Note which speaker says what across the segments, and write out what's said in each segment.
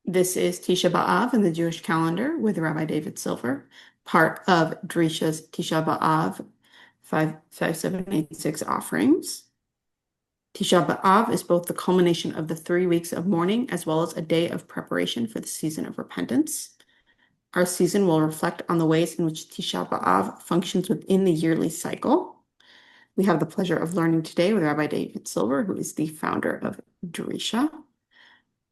Speaker 1: This is Tisha B'Av in the Jewish calendar with Rabbi David Silver, part of Drisha's Tisha B'Av 5786 offerings. Tisha B'Av is both the culmination of the 3 weeks of mourning as well as a day of preparation for the season of repentance. Our season will reflect on the ways in which Tisha B'Av functions within the yearly cycle. We have the pleasure of learning today with Rabbi David Silver, who is the founder of Drisha.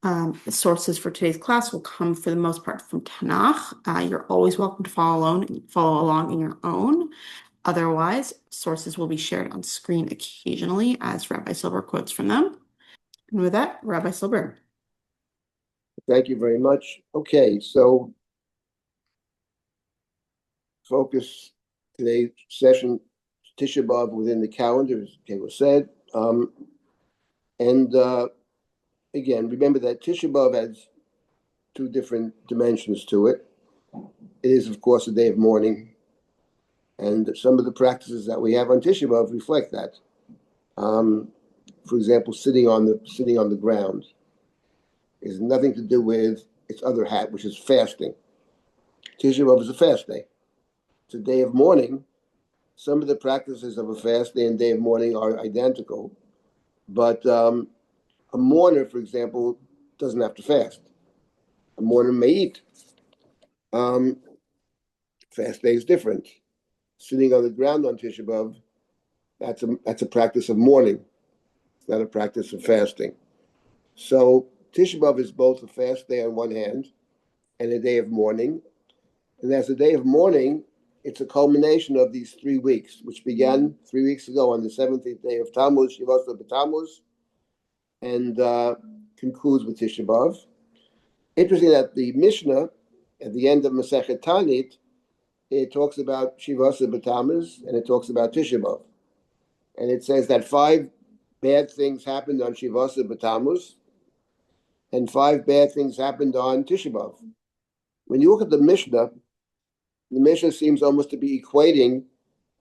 Speaker 1: The sources for today's class will come for the most part from Tanakh. You're always welcome to follow along in your own. Otherwise, sources will be shared on screen occasionally as Rabbi Silber quotes from them. And with that, Rabbi Silber.
Speaker 2: Thank you very much. Okay, so focus today's session, Tisha B'Av within the calendar, as Kayla said. Again, remember that Tisha B'Av has two different dimensions to it. It is, of course, a day of mourning, and some of the practices that we have on Tisha B'Av reflect that. For example, sitting on the ground is nothing to do with its other hat, which is fasting. Tisha B'Av is a fast day. It's a day of mourning. Some of the practices of a fast day and day of mourning are identical, but a mourner, for example, doesn't have to fast. A mourner may eat. Fast day is different. Sitting on the ground on Tisha B'Av, that's a practice of mourning. It's not a practice of fasting. So Tisha B'Av is both a fast day on one hand and a day of mourning. And as a day of mourning, it's a culmination of these 3 weeks, which began 3 weeks ago on the 17th day of Tammuz, Shivasa B'Tammuz, and concludes with Tisha B'Av. Interesting that the Mishnah, at the end of Masechet Tanit, it talks about Shivasa B'Tammuz, and it talks about Tisha B'Av. And it says that 5 bad things happened on Shivasa B'Tammuz, and 5 bad things happened on Tisha B'Av. When you look at the Mishnah seems almost to be equating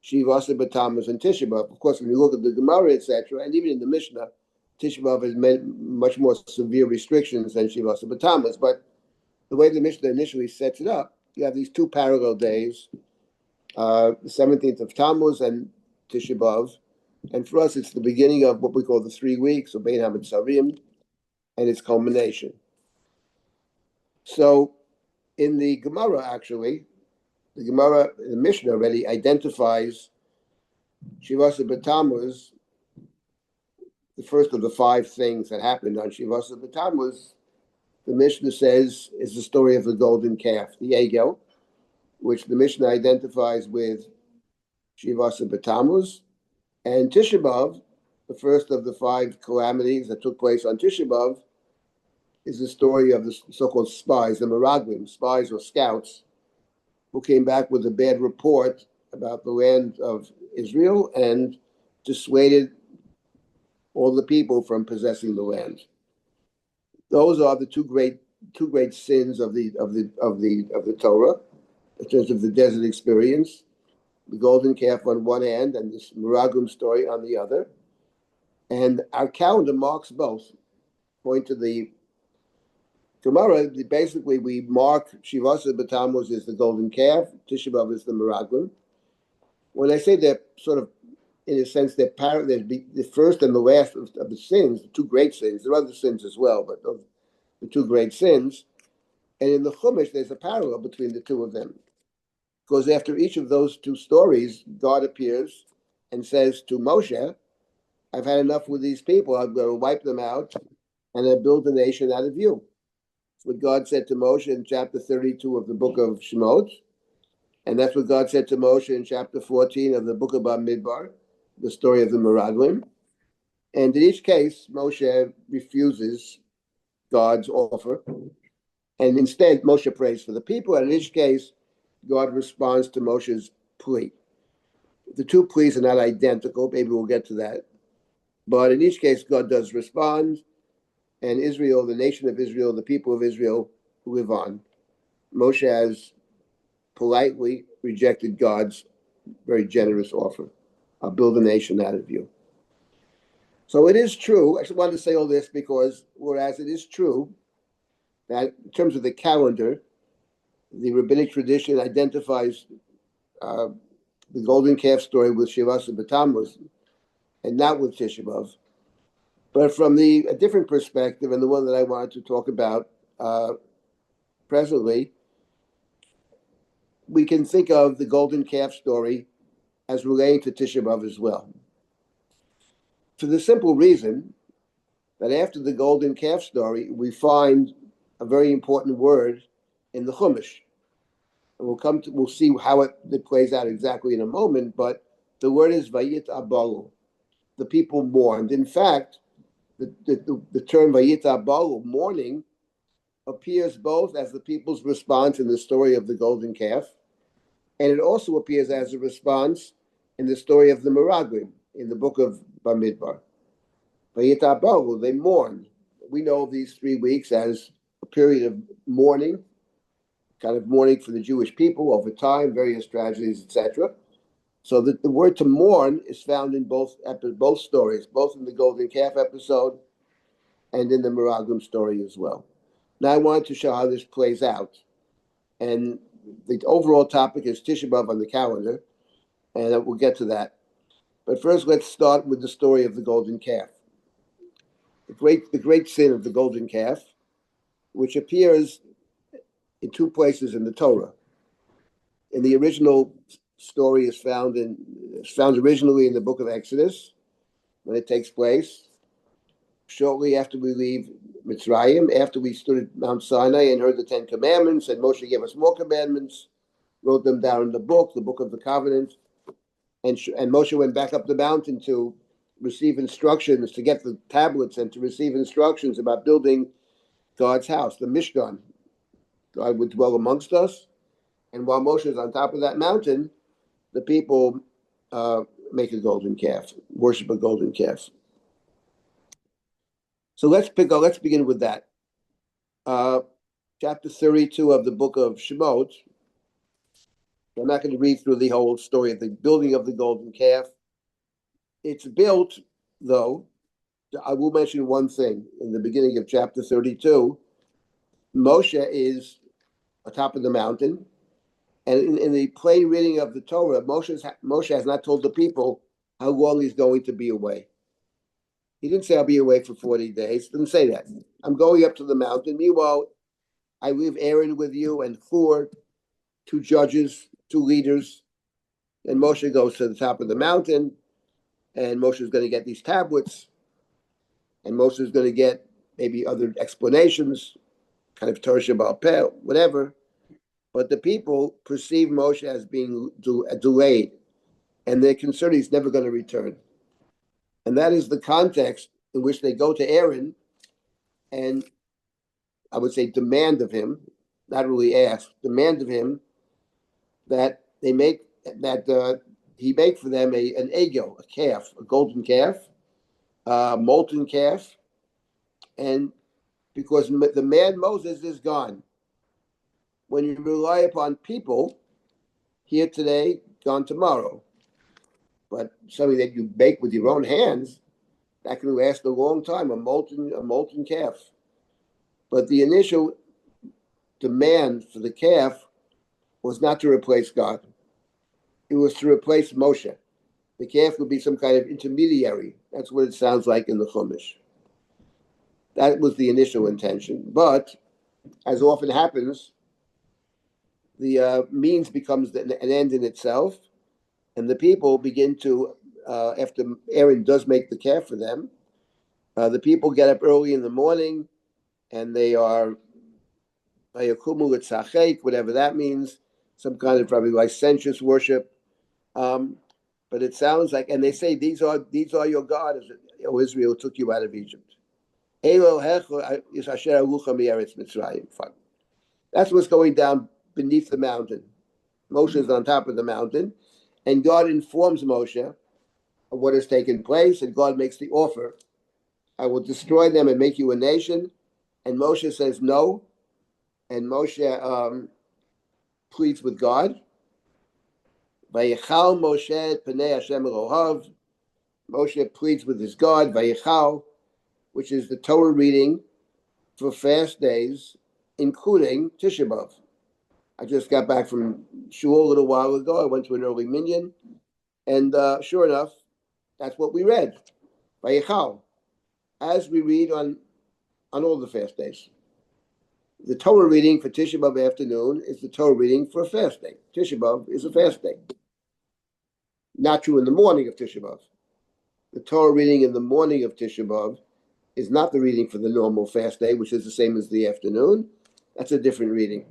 Speaker 2: Shivasa B'Tammuz and Tisha B'Av. Of course, when you look at the Gemara, etc., and even in the Mishnah, Tisha B'Av has much more severe restrictions than Shivasa B'Tammuz. But the way the Mishnah initially sets it up, you have these 2 parallel days, the 17th of Tammuz and Tisha B'Av. And for us, it's the beginning of what we call the 3 weeks of Bein HaMetzarim and its culmination. So in the Gemara, actually, the Mishnah already identifies Shivasa B'Tammuz, the first of the 5 things that happened on Shivasa B'Tammuz. The Mishnah says is the story of the golden calf, the Egel, which the Mishnah identifies with Shivasa B'Tammuz. And Tisha B'Av, the first of the 5 calamities that took place on Tisha B'Av, is the story of the so-called spies, the Meraglim, spies or scouts, who came back with a bad report about the land of Israel and dissuaded all the people from possessing the land. Those are the two great sins of the Torah in terms of the desert experience. The golden calf on one hand and this Meraglim story on the other. And our calendar marks both. According to the Gemara, basically we mark Shivasa B'Tammuz is the golden calf, Tisha B'Av is the Meraglim. When I say they're sort of, in a sense, they're the first and the last of the sins, the 2 great sins. There are other sins as well, but the 2 great sins. And in the Chumash, there's a parallel between the 2 of them. Because after each of those 2 stories, God appears and says to Moshe, I've had enough with these people. I'm going to wipe them out and I'll build a nation out of you. That's what God said to Moshe in chapter 32 of the book of Shemot. And that's what God said to Moshe in chapter 14 of the book of Bamidbar, the story of the Meraglim. And in each case, Moshe refuses God's offer. And instead, Moshe prays for the people. And in each case, God responds to Moshe's plea. The 2 pleas are not identical. Maybe we'll get to that. But in each case, God does respond. And Israel, the nation of Israel, the people of Israel live on. Moshe has politely rejected God's very generous offer. I'll build a nation out of you. So it is true. I just wanted to say all this because, whereas it is true that in terms of the calendar, the rabbinic tradition identifies the golden calf story with Shivasa B'Tammuz and not with Tisha B'Av. But from a different perspective, and the one that I wanted to talk about presently, we can think of the golden calf story as relating to Tisha B'Av as well. For the simple reason that after the golden calf story, we find a very important word in the Chumash. And we'll see how it plays out exactly in a moment, but the word is Vayit Abalu. The people mourned. In fact, the term Vayit Abalu, mourning, appears both as the people's response in the story of the golden calf, and it also appears as a response in the story of the Meraglim in the book of Bamidbar. Vayit Abalu, they mourned. We know these 3 weeks as a period of mourning, kind of mourning for the Jewish people over time, various tragedies, etc. So the word to mourn is found in both stories, both in the golden calf episode and in the Meraglim story as well. Now I wanted to show how this plays out. And the overall topic is Tisha B'Av on the calendar, and we'll get to that. But first, let's start with the story of the golden calf. The great sin of the golden calf, which appears in 2 places in the Torah. In the original story is found originally in the book of Exodus, when it takes place shortly after we leave Mitzrayim, after we stood at Mount Sinai and heard the 10 commandments, and Moshe gave us more commandments, wrote them down in the book of the covenant, and Moshe went back up the mountain to receive instructions, to get the tablets and to receive instructions about building God's house, the Mishkan. God would dwell amongst us. And while Moshe is on top of that mountain, the people make a golden calf, worship a golden calf. So let's begin with that. Chapter 32 of the book of Shemot. I'm not going to read through the whole story of the building of the golden calf. It's built, though, I will mention one thing. In the beginning of chapter 32, Moshe is atop of the mountain, and in the plain reading of the Torah, Moshe has not told the people how long he's going to be away. He didn't say, I'll be away for 40 days. He didn't say that. I'm going up to the mountain. Meanwhile, I leave Aaron with you and Hur, 2 judges, 2 leaders. And Moshe goes to the top of the mountain, and Moshe is going to get these tablets, and Moshe is going to get maybe other explanations, kind of Torah Sheba'al Peh, whatever. But the people perceive Moshe as being delayed, and they're concerned he's never going to return. And that is the context in which they go to Aaron and, I would say, demand of him, not really ask, demand of him that he make for them an egel, a calf, a golden calf, a molten calf, and because the man Moses is gone. When you rely upon people, here today, gone tomorrow. But something that you bake with your own hands, that can last a long time, a molten calf. But the initial demand for the calf was not to replace God. It was to replace Moshe. The calf would be some kind of intermediary. That's what it sounds like in the Chumash. That was the initial intention. But, as often happens, the means becomes an end in itself, and the people begin to, after Aaron does make the calf for them, the people get up early in the morning, and they are whatever that means, some kind of probably licentious worship. But it sounds like, and they say, these are your gods, O Israel, took you out of Egypt. That's what's going down beneath the mountain. Moshe is on top of the mountain, and God informs Moshe of what has taken place, and God makes the offer. I will destroy them and make you a nation. And Moshe says no, and Moshe pleads with God. Vayichal Moshe Pnei Hashem Elohav. Moshe pleads with his God, Vayichal, which is the Torah reading for fast days, including Tisha B'Av. I just got back from shul a little while ago. I went to an early minyan, and sure enough, that's what we read. Vayichal, as we read on all the fast days. The Torah reading for Tisha B'Av afternoon is the Torah reading for a fast day. Tisha B'Av is a fast day. Not true in the morning of Tisha B'Av. The Torah reading in the morning of Tisha B'Av is not the reading for the normal fast day, which is the same as the afternoon. That's a different reading.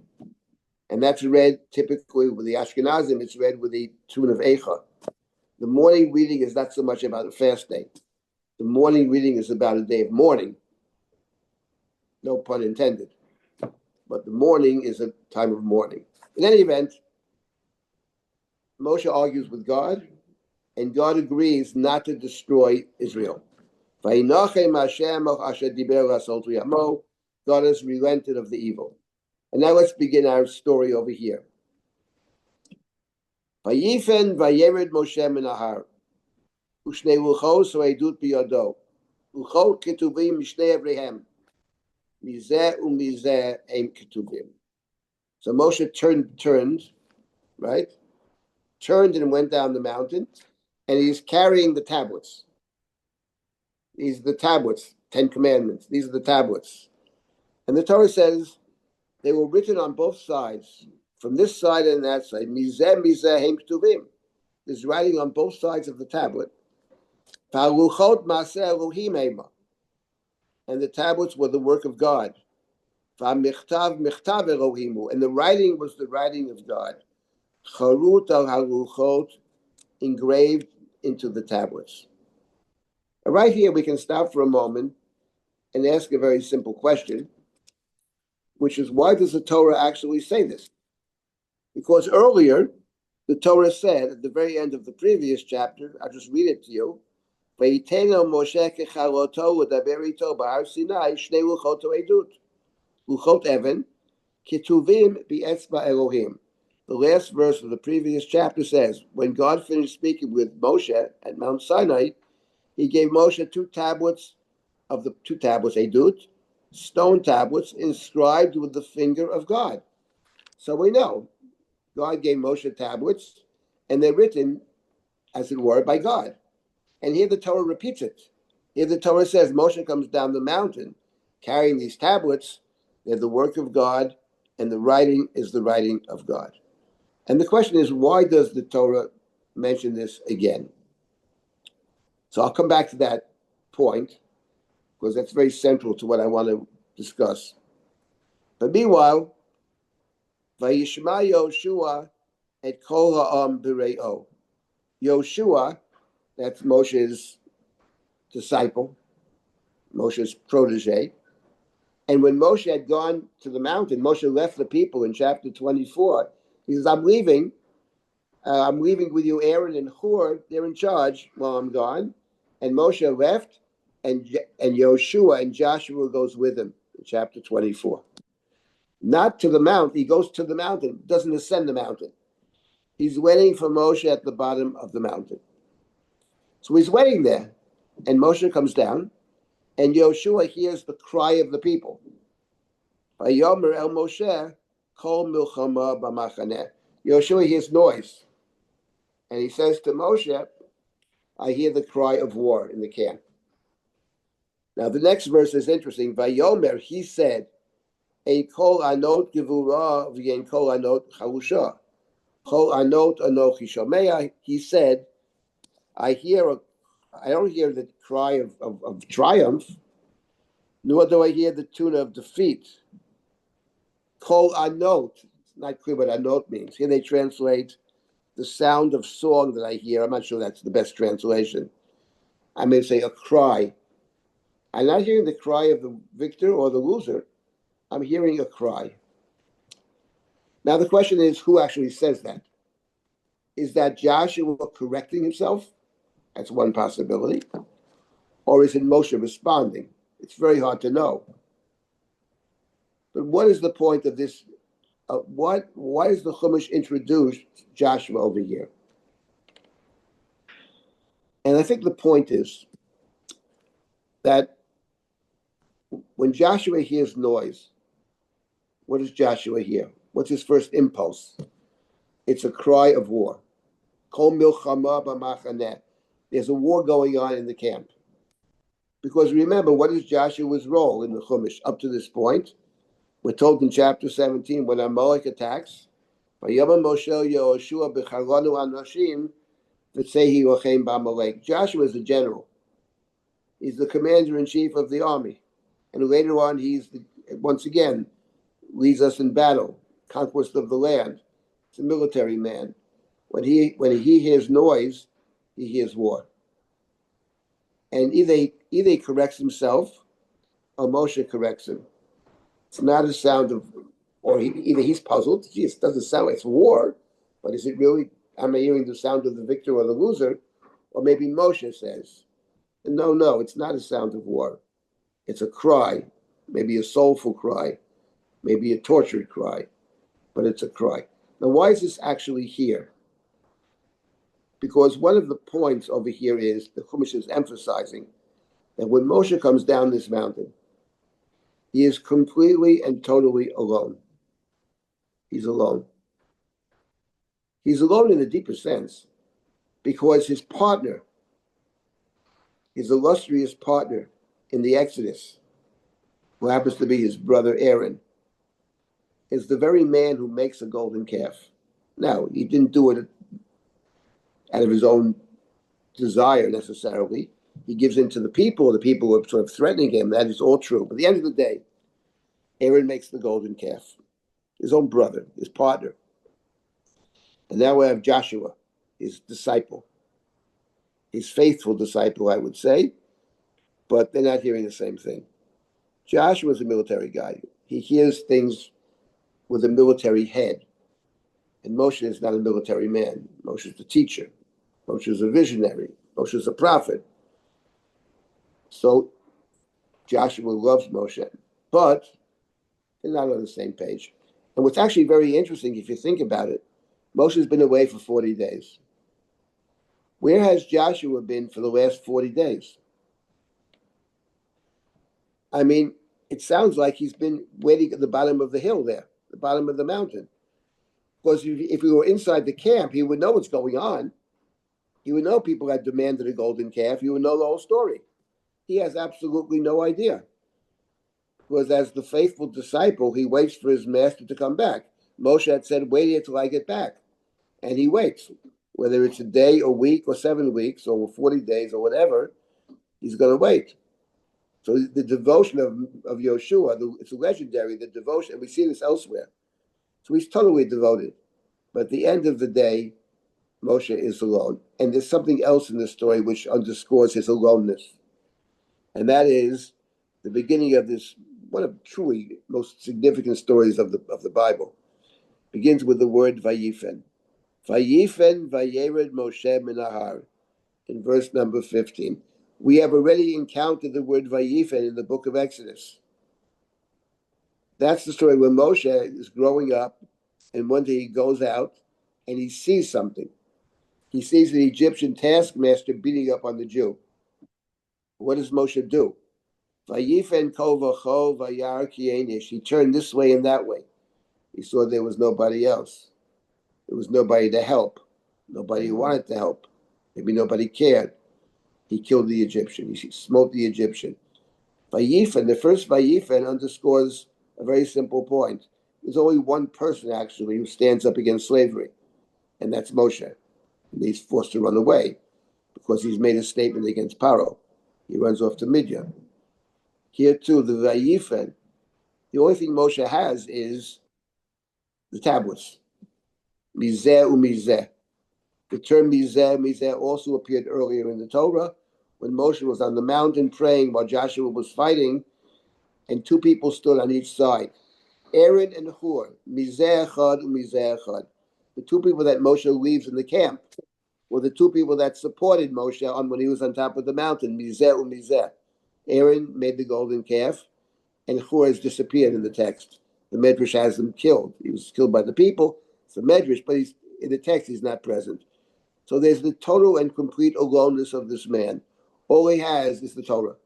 Speaker 2: And that's read typically with the Ashkenazim, it's read with the tune of Eicha. The morning reading is not so much about a fast day. The morning reading is about a day of mourning. No pun intended. But the morning is a time of mourning. In any event, Moshe argues with God, and God agrees not to destroy Israel. God has relented of the evil. And now let's begin our story over here. Vayifen vayered Moshe min ahar, u'shnei luchos ha'edut biyado, luchot ketuvim mishnei avrehem, mizeh u'mizeh ein ketuvim. So Moshe turned, right? Turned and went down the mountain, and he's carrying the tablets. These are the tablets, 10 Commandments. These are the tablets. And the Torah says they were written on both sides, from this side and that side. Mizeh, mizeh, heim ktuvim. There's writing on both sides of the tablet. V'haluchot ma'aseh Elohim ema. And the tablets were the work of God. V'amichtav michtav Elohimu. And the writing was the writing of God. Charut al haluchot, engraved into the tablets. Right here, we can stop for a moment and ask a very simple question, which is, why does the Torah actually say this? Because earlier, the Torah said at the very end of the previous chapter, I'll just read it to you, Vayiteno Moshe kechaloto v'daber ito b'har Sinai shnei luchot edut, luchot even, ketuvim b'etzba Elohim. The last verse of the previous chapter says, when God finished speaking with Moshe at Mount Sinai, he gave Moshe two tablets, edut, stone tablets inscribed with the finger of God. So we know God gave Moshe tablets, and they're written, as it were, by God. And here the Torah repeats it. Here the Torah says Moshe comes down the mountain carrying these tablets. They're the work of God, and the writing is the writing of God. And the question is, why does the Torah mention this again? So I'll come back to that point, because that's very central to what I want to discuss. But meanwhile, Vayishma Yoshua et kol ha'am b're'o. Yoshua, that's Moshe's disciple, Moshe's protege. And when Moshe had gone to the mountain, Moshe left the people in chapter 24. He says, I'm leaving with you, Aaron and Hur. They're in charge while I'm gone. And Moshe left, and Yoshua and Joshua goes with him in chapter 24. Not to the mount. He goes to the mountain, doesn't ascend the mountain. He's waiting for Moshe at the bottom of the mountain. So he's waiting there, and Moshe comes down, and Yoshua hears the cry of the people. Vayomer el Moshe, kol milchama b'machaneh. Yoshua hears noise, and he says to Moshe, I hear the cry of war in the camp. Now the next verse is interesting. Vayomer, he said, Ein kol anot gevura v'yein kol anot charusha. Kol anot anochi shomea. He said, I don't hear the cry of triumph, nor do I hear the tune of defeat. Kol anot. It's not clear what anot means. Here they translate the sound of song that I hear. I'm not sure that's the best translation. I may say a cry. I'm not hearing the cry of the victor or the loser. I'm hearing a cry. Now the question is, who actually says that? Is that Joshua correcting himself? That's one possibility. Or is it Moshe responding? It's very hard to know. But what is the point of this? Why does the Chumash introduce Joshua over here? And I think the point is that when Joshua hears noise, What does Joshua hear? What's his first impulse? It's a cry of war. Kol milchama b'machaneh. There's a war going on in the camp. Because remember, what is Joshua's role in the Chumash up to this point? We're told in chapter 17, when Amalek attacks, Joshua is the general. He's the commander-in-chief of the army. And later on, once again, leads us in battle, conquest of the land. It's a military man. When he hears noise, he hears war. And either he corrects himself or Moshe corrects him. It's not a sound of, either he's puzzled, it doesn't sound like it's war, but is it really, am I hearing the sound of the victor or the loser? Or maybe Moshe says, no, it's not a sound of war. It's a cry, maybe a soulful cry, maybe a tortured cry, but it's a cry. Now, why is this actually here? Because one of the points over here is the Chumash is emphasizing that when Moshe comes down this mountain, he is completely and totally alone. He's alone. He's alone in a deeper sense because his partner, his illustrious partner in the Exodus, who happens to be his brother Aaron, is the very man who makes a golden calf. Now, he didn't do it out of his own desire necessarily. He gives in to the people who are sort of threatening him. That is all true. But at the end of the day, Aaron makes the golden calf, his own brother, his partner. And now we have Joshua, his disciple, his faithful disciple, I would say, but they're not hearing the same thing. Joshua's a military guy. He hears things with a military head. And Moshe is not a military man. Moshe is the teacher. Moshe is a visionary. Moshe is a prophet. So Joshua loves Moshe, but they're not on the same page. And what's actually very interesting, if you think about it, Moshe's been away for 40 days. Where has Joshua been for the last 40 days? I mean, it sounds like he's been waiting at the bottom of the hill there, the bottom of the mountain. Because if we were inside the camp, he would know what's going on. He would know people had demanded a golden calf. He would know the whole story. He has absolutely no idea. Because as the faithful disciple, he waits for his master to come back. Moshe had said, wait here till I get back. And he waits. Whether it's a day, a week, or 7 weeks, or 40 days, or whatever, he's going to wait. So the devotion of Yoshua, it's legendary, the devotion, and we see this elsewhere. So he's totally devoted. But at the end of the day, Moshe is alone. And there's something else in this story which underscores his aloneness. And that is the beginning of this, one of truly most significant stories of the Bible. Begins with the word Vayifen. Vayifen vayered Moshe minahar. In verse number 15. We have already encountered the word Vayifen in the book of Exodus. That's the story where Moshe is growing up, and one day he goes out and he sees something. He sees the Egyptian taskmaster beating up on the Jew. What does Moshe do? Vayifen kol v'cho vayar ki ein ish. He turned this way and that way. He saw there was nobody else. There was nobody to help. Nobody wanted to help. Maybe nobody cared. He killed the Egyptian. He smote the Egyptian. Vayifen, the first Vayifen underscores a very simple point. There's only one person actually who stands up against slavery, and that's Moshe. And he's forced to run away because he's made a statement against Paro. He runs off to Midian. Here too, the Vayifen, the only thing Moshe has is the tablets. Mizeh u'mizeh. The term mizeh also appeared earlier in the Torah when Moshe was on the mountain praying while Joshua was fighting, and 2 people stood on each side. Aaron and Hur, mizeh echad u'mizeh echad. The 2 people that Moshe leaves in the camp were the 2 people that supported Moshe when he was on top of the mountain, mizeh u'mizeh. Aaron made the golden calf, and Hur has disappeared in the text. The Medrash has him killed. He was killed by the people. It's a Medrash, but in the text he's not present. So there's the total and complete aloneness of this man. All he has is the Torah.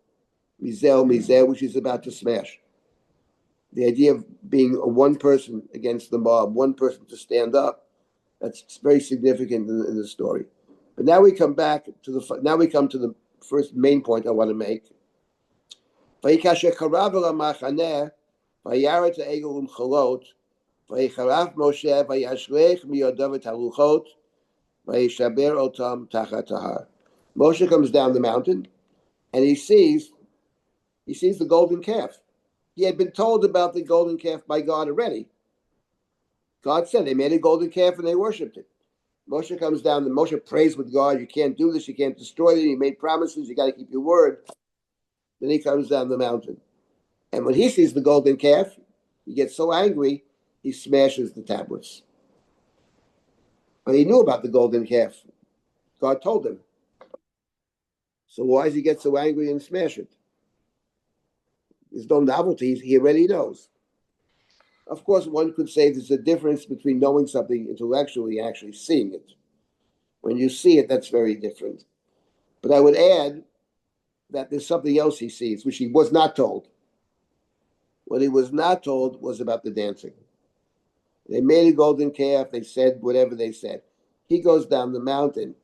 Speaker 2: Mizeh, which he's about to smash. The idea of being a one person against the mob, one person to stand up, that's very significant in the story. But now we come back to the first main point I want to make. Vayikasher karav el hamachaneh, vayaret ha'egel umchalot, vayicharaf Moshe, vayashlech miyadav et haluchot, vayishaber otam tachat hahar. Moshe comes down the mountain, and he sees the golden calf. He had been told about the golden calf by God already. God said they made a golden calf and they worshipped it. Moshe comes down, and Moshe prays with God, you can't do this, you can't destroy it, you made promises, you got to keep your word. Then he comes down the mountain. And when he sees the golden calf, he gets so angry, he smashes the tablets. But he knew about the golden calf. God told him. So why does he get so angry and smash it? There's no novelty. He already knows. Of course, one could say there's a difference between knowing something intellectually and actually seeing it. When you see it, that's very different. But I would add that there's something else he sees, which he was not told. What he was not told was about the dancing. They made a golden calf. They said whatever they said. He goes down the mountain,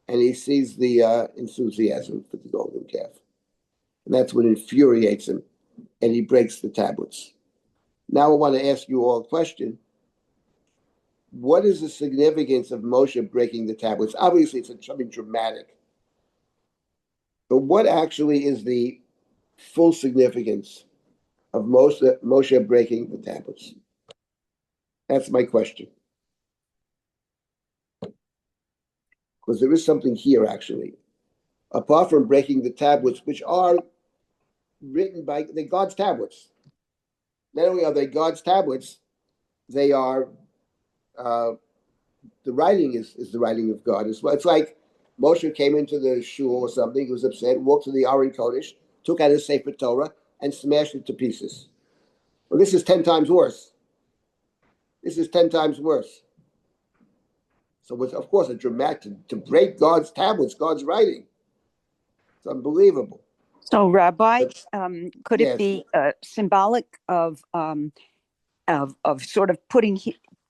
Speaker 2: and he sees the enthusiasm for the golden calf. And that's what infuriates him, and he breaks the tablets. Now I want to ask you all a question. What is the significance of Moshe breaking the tablets? Obviously, it's something dramatic. But what actually is the full significance of Moshe breaking the tablets? That's my question. Because there is something here, actually. Apart from breaking the tablets, which are written by God's tablets. Not only are they God's tablets, they are, the writing is the writing of God as well. It's like Moshe came into the shul or something, he was upset, walked to the Aron Kodesh, took out his Sefer Torah, and smashed it to pieces. Well, this is 10 times worse. This is 10 times worse. So it's, of course, a dramatic, to break God's tablets, God's writing. It's unbelievable.
Speaker 3: So, Rabbi,
Speaker 2: But,
Speaker 3: could it
Speaker 2: yes.
Speaker 3: be symbolic of sort of putting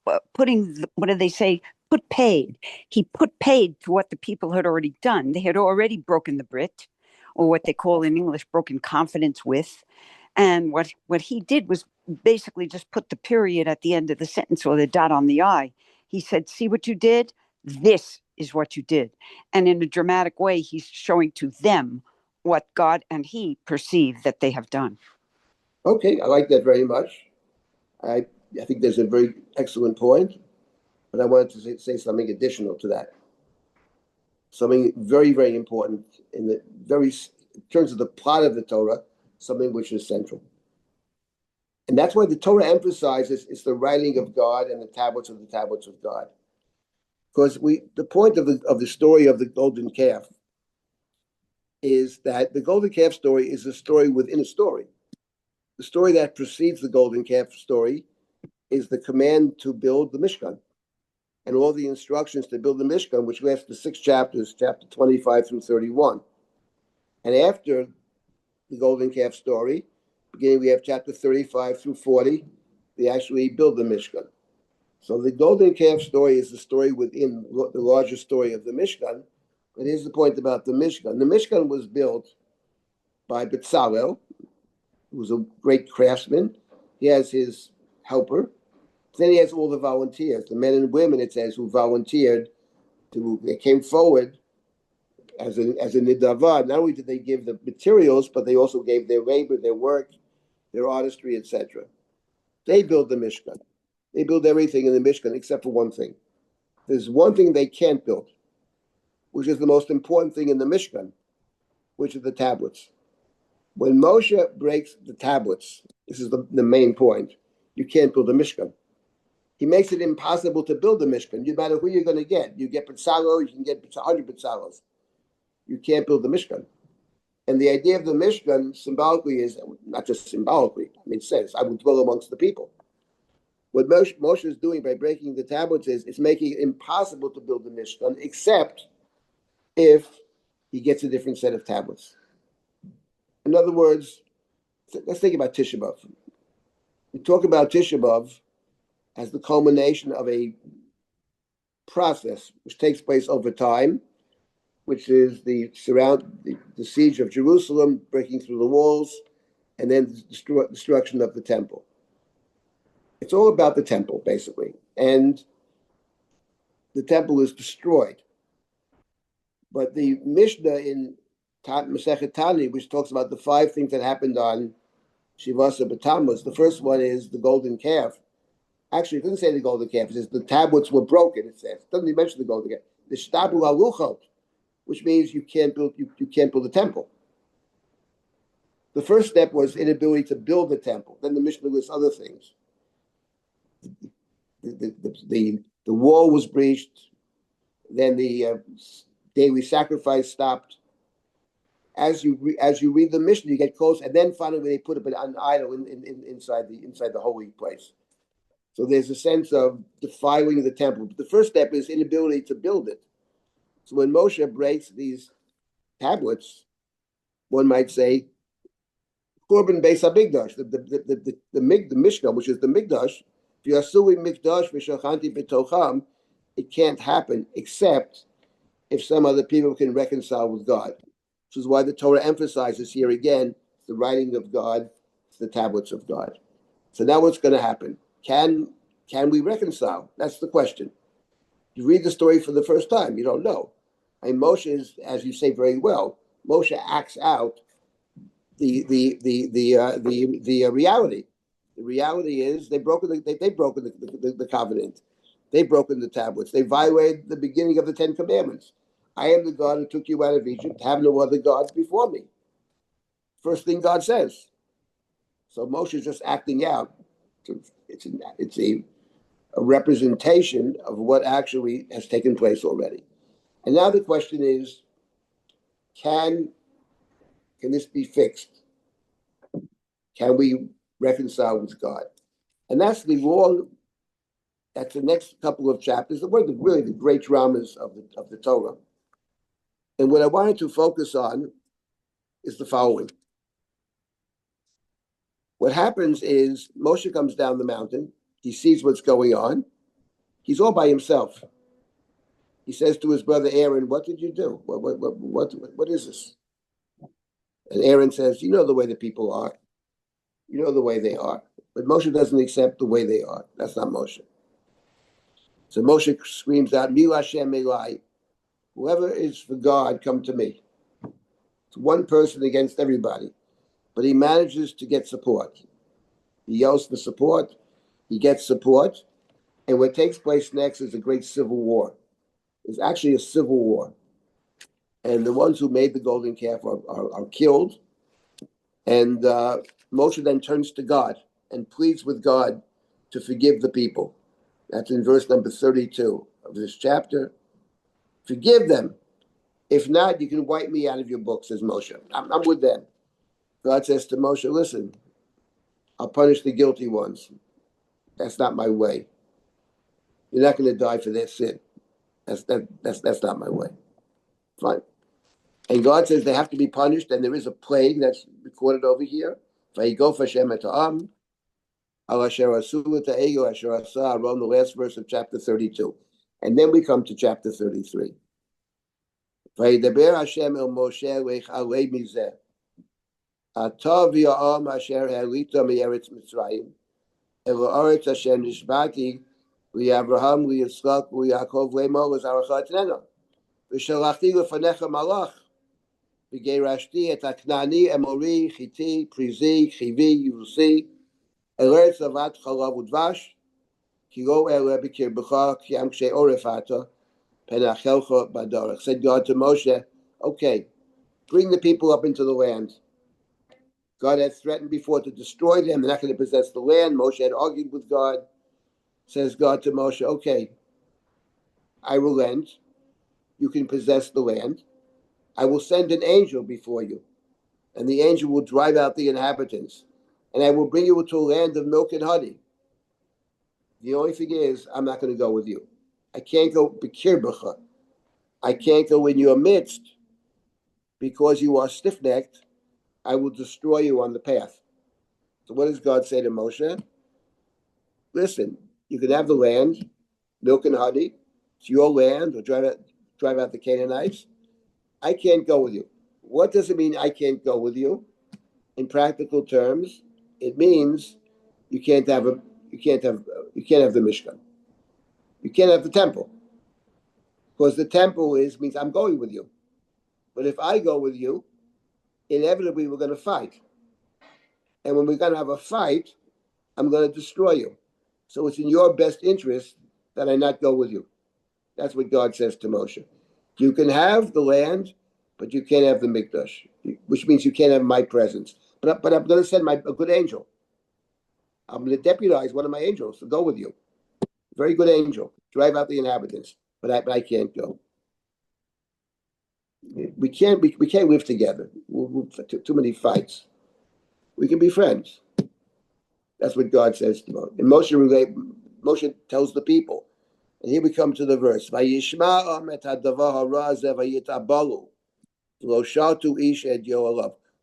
Speaker 3: what do they say? Put paid. He put paid to what the people had already done. They had already broken the Brit, or what they call in English, broken confidence with. And what he did was basically just put the period at the end of the sentence or the dot on the I. He said, "See what you did? This is what you did." And in a dramatic way, he's showing to them what God and he perceive that they have done.
Speaker 2: Okay, I like that very much. I think there's a very excellent point, but I wanted to say something additional to that. Something very, very important in terms of the plot of the Torah, something which is central. And that's why the Torah emphasizes it's the writing of God and the tablets of God. Because the point of the story of the golden calf is that the golden calf story is a story within a story. The story that precedes the golden calf story is the command to build the Mishkan and all the instructions to build the Mishkan, which lasts the 6 chapters, chapter 25 through 31. And after the golden calf story, beginning we have chapter 35 through 40, they actually build the Mishkan. So the golden calf story is the story within the larger story of the Mishkan. But here's the point about the Mishkan. The Mishkan was built by Bezalel, who was a great craftsman. He has his helper. Then he has all the volunteers, the men and women, it says, who volunteered. They came forward as a nidava. Not only did they give the materials, but they also gave their labor, their work, their artistry, etc. They build the Mishkan. They build everything in the Mishkan except for one thing. There's one thing they can't build, which is the most important thing in the Mishkan, which are the tablets. When Moshe breaks the tablets, this is the main point, you can't build a Mishkan. He makes it impossible to build a Mishkan, no matter who you're going to get. You get Bezalel, you can get 100 Bezalels. You can't build the Mishkan. And the idea of the Mishkan symbolically is, not just symbolically, it says, I will dwell amongst the people. What Moshe is doing by breaking the tablets is it's making it impossible to build the Mishkan, except if he gets a different set of tablets. In other words, let's think about Tisha B'Av. We talk about Tisha B'Av as the culmination of a process which takes place over time, which is the siege of Jerusalem, breaking through the walls, and then the destruction of the temple. It's all about the temple, basically. And the temple is destroyed. But the Mishnah in Masechet Tani, which talks about the 5 things that happened on Shivasa B'Tammuz, the first one is the golden calf. Actually, it doesn't say the golden calf. It says the tablets were broken. It says. It doesn't even mention the golden calf. The shtabu aluchot, which means you can't build the temple. The first step was inability to build the temple. Then the Mishnah lists other things. The wall was breached. Then the daily sacrifice stopped. As you read the Mishnah, you get close, and then finally they put up an idol inside the holy place. So there's a sense of defiling the temple. But the first step is inability to build it. So when Moshe breaks these tablets, one might say, Korban Beis HaMikdash, the Mishkan, which is the Mikdash, if you are suing Mikdash v'shachanti b'tocham, it can't happen except if some other people can reconcile with God. Which is why the Torah emphasizes here again the writing of God, the tablets of God. So now what's going to happen? Can we reconcile? That's the question. You read the story for the first time, you don't know. And Moshe is, as you say very well, Moshe acts out the reality. The reality is they've broken the covenant. They've broken the tablets. They violated the beginning of the 10 Commandments. I am the God who took you out of Egypt. Have no other gods before me. First thing God says. So Moshe is just acting out. It's a representation of what actually has taken place already. And now the question is, can this be fixed? Can we reconcile with God? And that's the next couple of chapters, really the great dramas of the Torah. And what I wanted to focus on is the following. What happens is Moshe comes down the mountain. He sees what's going on. He's all by himself. He says to his brother Aaron, "What did you do? What is this?" And Aaron says, "You know the way the people are. You know the way they are." But Moshe doesn't accept the way they are. That's not Moshe. So Moshe screams out, "Mil Hashem Elai. Whoever is for God, come to me." It's one person against everybody. But he manages to get support. He yells for support. He gets support. And what takes place next is a great civil war. It's actually a civil war. And the ones who made the golden calf are killed. And Moshe then turns to God and pleads with God to forgive the people. That's in verse number 32 of this chapter. Forgive them. If not, you can wipe me out of your book, says Moshe. I'm with them. God says to Moshe, listen, I'll punish the guilty ones. That's not my way. You're not going to die for their sin. That's not my way. Fine. And God says they have to be punished, and there is a plague that's recorded over here. Vayigof Hashem et ha'am, al asher asu ta'egu asher asa Aaron, the last verse of chapter 32. And then we come to chapter 33. Vayidaber Hashem el Moshe leichalei mizeh. Ata v'ya'am asher ha'elita mi'eretz Mitzrayim. El ha'aretz asher nishbati li'Avraham, li'Yitzchak, li'Yaakov, le'mo, l'zarach etneno. V'shalachti lefanecha malach. V'geirashti et ha'knani, Emori, Chiti, Prizi, Chivi, Yevusi, el eretz avat chalav u'dvash, ki lo ele b'kirbecha, ki am k'shei oref ata, penachelcha b'darach. Said God to Moshe, okay, bring the people up into the land. God had threatened before to destroy them. They're not going to possess the land. Moshe had argued with God. Says God to Moshe, okay, I relent. You can possess the land. I will send an angel before you, and the angel will drive out the inhabitants, and I will bring you to a land of milk and honey. The only thing is, I'm not going to go with you. I can't go b'kirbecha. I can't go in your midst because you are stiff-necked. I will destroy you on the path. So what does God say to Moshe? listen, you can have the land, milk and honey. It's your land, or drive out the Canaanites. I can't go with you. What does it mean I can't go with you? In practical terms, it means you can't have a you can't have the Mishkan. You can't have the temple. Because the temple means I'm going with you. But if I go with you, inevitably we're going to fight. And when we're going to have a fight, I'm going to destroy you. So it's in your best interest that I not go with you. That's what God says to Moshe. You can have the land, but you can't have the Mikdash, which means you can't have my presence. But I'm going to send a good angel. I'm going to deputize one of my angels to go with you. Very good angel. Drive out the inhabitants. But I can't go. We can't live together. Too many fights. We can be friends. That's what God says to Moshe. And Moshe tells the people. And here we come to the verse.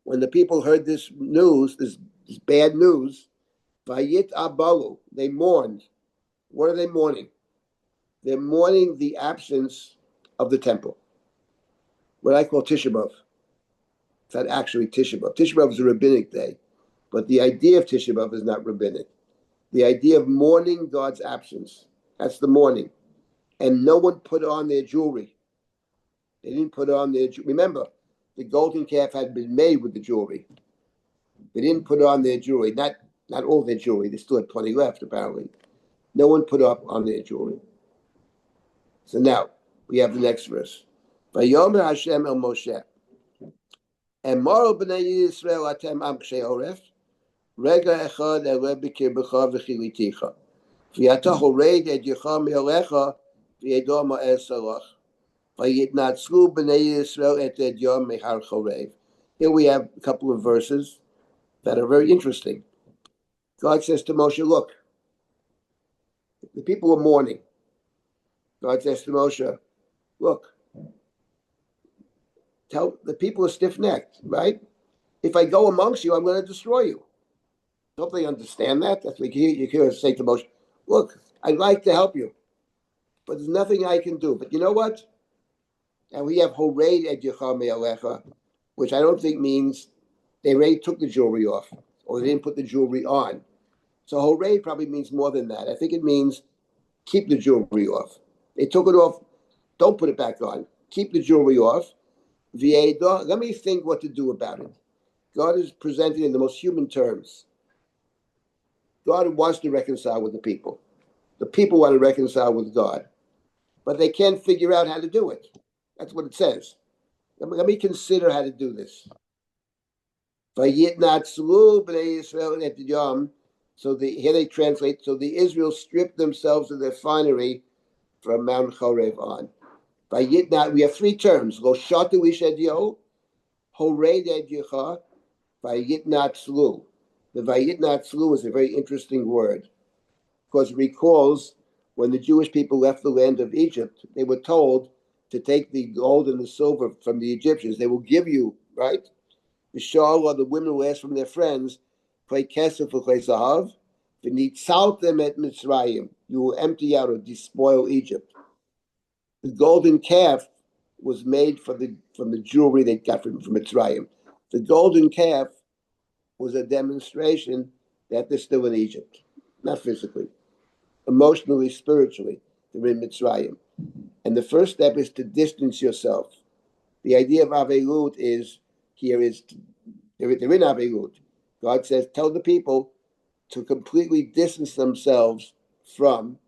Speaker 2: When the people heard this news, this bad news, they mourned. What are they mourning? They're mourning the absence of the temple. What I call Tisha B'Av. It's not actually Tisha B'Av. Tisha B'Av is a rabbinic day, but the idea of Tisha B'Av is not rabbinic. The idea of mourning God's absence. That's the mourning. And no one put on their jewelry. They didn't put on their jewelry. Remember, the golden calf had been made with the jewelry. They didn't put on their jewelry. Not all their jewelry. They still had plenty left, apparently. No one put up on their jewelry. So now, we have the next verse. Vayomer Hashem el Moshe. Emor b'nei Yisrael atem am k'shei oref. Rega echad ele b'kirbecha v'chiliticha. V'yata hored et yecha me'olecha v'yedo ma'er salach. V'yitnatzlu b'nei Yisrael et yom mehar chorev. Here we have a couple of verses that are very interesting. God says to Moshe, look, the people are mourning. God says to Moshe, look, tell the people are stiff-necked, right? If I go amongst you, I'm going to destroy you. Don't they understand that? That's what you hear us say to Moshe, look, I'd like to help you, but there's nothing I can do. But you know what? And we have Horeid et Yecha Me'alecha, which I don't think means they already took the jewelry off, or they didn't put the jewelry on. So Horeid probably means more than that. I think it means keep the jewelry off. They took it off. Don't put it back on. Keep the jewelry off. Let me think what to do about it. God is presented in the most human terms. God wants to reconcile with the people. The people want to reconcile with God. But they can't figure out how to do it. That's what it says. Let me consider how to do this. So here they translate, so the Israel stripped themselves of their finery from Mount Chorev on. We have three terms. Lo shatu ish edyo, hored edyecha, vayitnatzlu. The vayitnatzlu is a very interesting word because it recalls when the Jewish people left the land of Egypt, they were told to take the gold and the silver from the Egyptians. They will give you, right? The shawl or the women will ask from their friends, play kesef or play zahav, v'nitzaltem et Mitzrayim. You will empty out or despoil Egypt. The golden calf was made from the jewelry they got from Mitzrayim. The golden calf was a demonstration that they're still in Egypt, not physically, emotionally, spiritually. They're in Mitzrayim. And the first step is to distance yourself. The idea of Avelut they're in Avelut. God says, tell the people to completely distance themselves from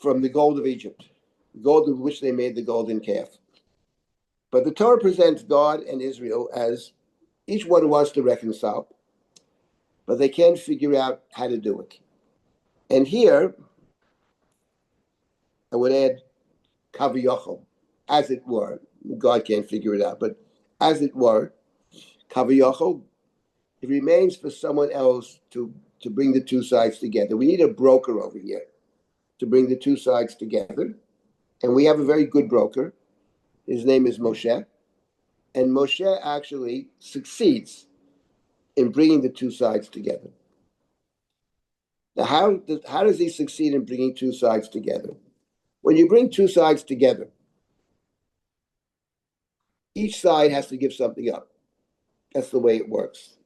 Speaker 2: the gold of Egypt, the gold of which they made the golden calf. But the Torah presents God and Israel as each one wants to reconcile, but they can't figure out how to do it. And here, I would add kaviyachol, as it were. God can't figure it out, but as it were, kaviyachol, it remains for someone else to bring the two sides together. We need a broker over here to bring the two sides together. And we have a very good broker. His name is Moshe. And Moshe actually succeeds in bringing the two sides together. Now, how does he succeed in bringing two sides together? When you bring two sides together, each side has to give something up. That's the way it works.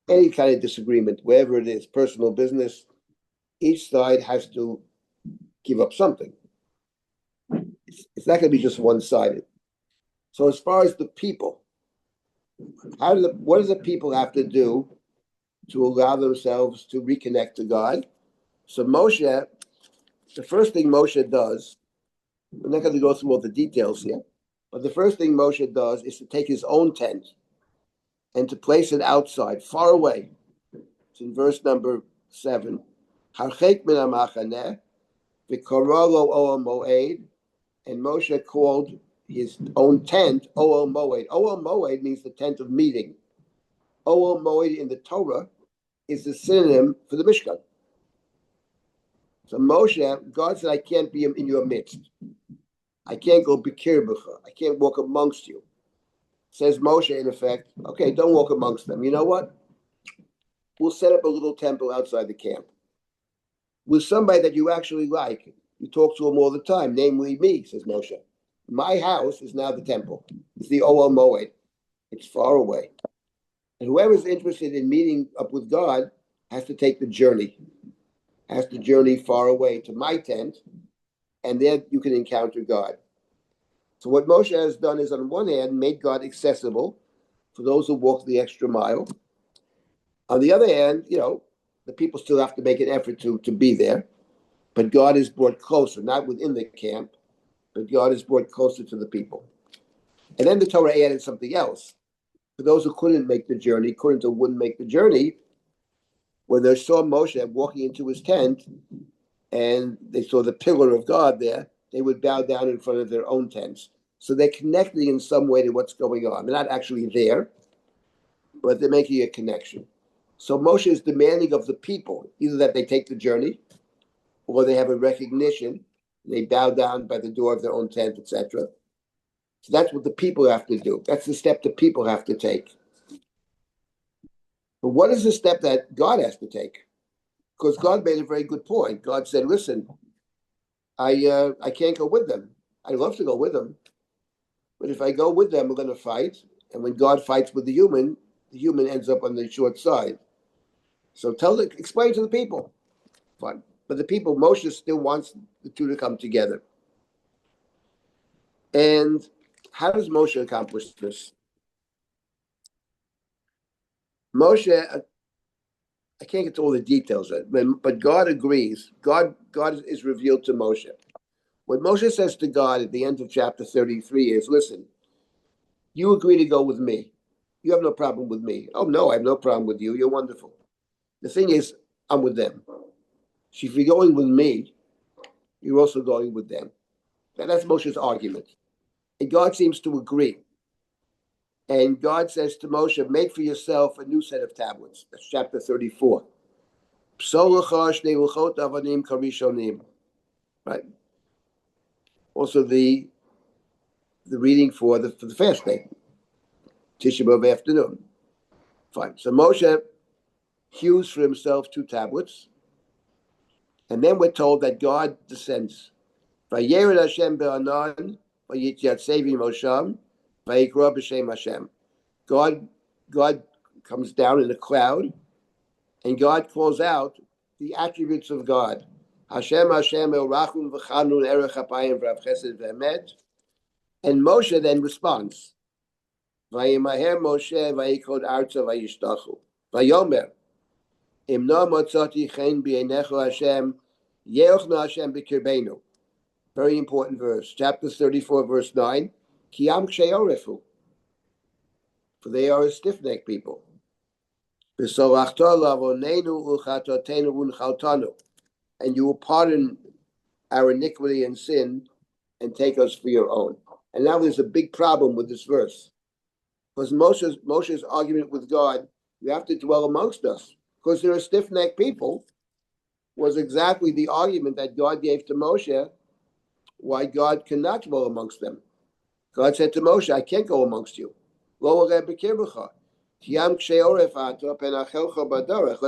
Speaker 2: Any kind of disagreement, wherever it is, personal, business, each side has to give up something. It's not going to be just one-sided. So as far as the people, what does the people have to do to allow themselves to reconnect to God? So Moshe, the first thing Moshe does, we're not going to go through all the details here, but the first thing Moshe does is to take his own tent and to place it outside, far away. It's in verse number 7. Harchek min hamachaneh, v'kara lo Ohel Moed, and Moshe called his own tent Ohel Moed. Ohel Moed means the tent of meeting. Ohel Moed in the Torah is the synonym for the Mishkan. So Moshe, God said, I can't be in your midst. I can't go bikir b'cha. I can't walk amongst you. Says Moshe, in effect, okay, don't walk amongst them. You know what? We'll set up a little temple outside the camp with somebody that you actually like. You talk to him all the time, namely me, says Moshe. My house is now the temple. It's the Ohel Moed. It's far away. And whoever's interested in meeting up with God has to take the journey, has to journey far away to my tent, and then you can encounter God. So what Moshe has done is, on one hand, made God accessible for those who walk the extra mile. On the other hand, the people still have to make an effort to be there, but God is brought closer, not within the camp, but God is brought closer to the people. And then the Torah added something else. For those who couldn't make the journey, couldn't or wouldn't make the journey, when they saw Moshe walking into his tent and they saw the pillar of God there, they would bow down in front of their own tents. So they're connecting in some way to what's going on. They're not actually there, but they're making a connection. So Moshe is demanding of the people, either that they take the journey or they have a recognition, they bow down by the door of their own tent, etc. So that's what the people have to do. That's the step the people have to take. But what is the step that God has to take? Because God made a very good point. God said, listen, I can't go with them. I'd love to go with them. But if I go with them, we're going to fight. And when God fights with the human ends up on the short side. So explain to the people. Fine. But the people, Moshe still wants the two to come together. And how does Moshe accomplish this? Moshe, I can't get to all the details of it, but God agrees. God is revealed to Moshe. What Moshe says to God at the end of chapter 33 is, listen, you agree to go with me. You have no problem with me. Oh, no, I have no problem with you. You're wonderful. The thing is, I'm with them. So if you're going with me, you're also going with them. That's Moshe's argument. And God seems to agree. And God says to Moshe, make for yourself a new set of tablets. That's chapter 34. Right. Also the reading for the fast day. Tisha B'Av afternoon. Fine. So Moshe hews for himself 2 tablets. And then we're told that God descends. Vayered Hashem be'anan, vayityatzevim Mosham, vayikra b'shem Hashem. God comes down in a cloud, and God calls out the attributes of God. Hashem, Hashem, El Rachum v'chanun erech hapayim v'rav chesed v'emet. And Moshe then responds. Vayimaher Moshe vayikod arza vayishtachu. Vayomer, Imna motzati chen b'einecho Hashem, yeochna Hashem b'kirbeinu. Very important verse. Chapter 34, verse 9. Kiam ksheyorefu. For they are a stiff-necked people. And you will pardon our iniquity and sin and take us for your own. And now there's a big problem with this verse. Because Moshe's argument with God, you have to dwell amongst us. Because they're a stiff-necked people, was exactly the argument that God gave to Moshe why God cannot dwell amongst them. God said to Moshe, I can't go amongst you. Lest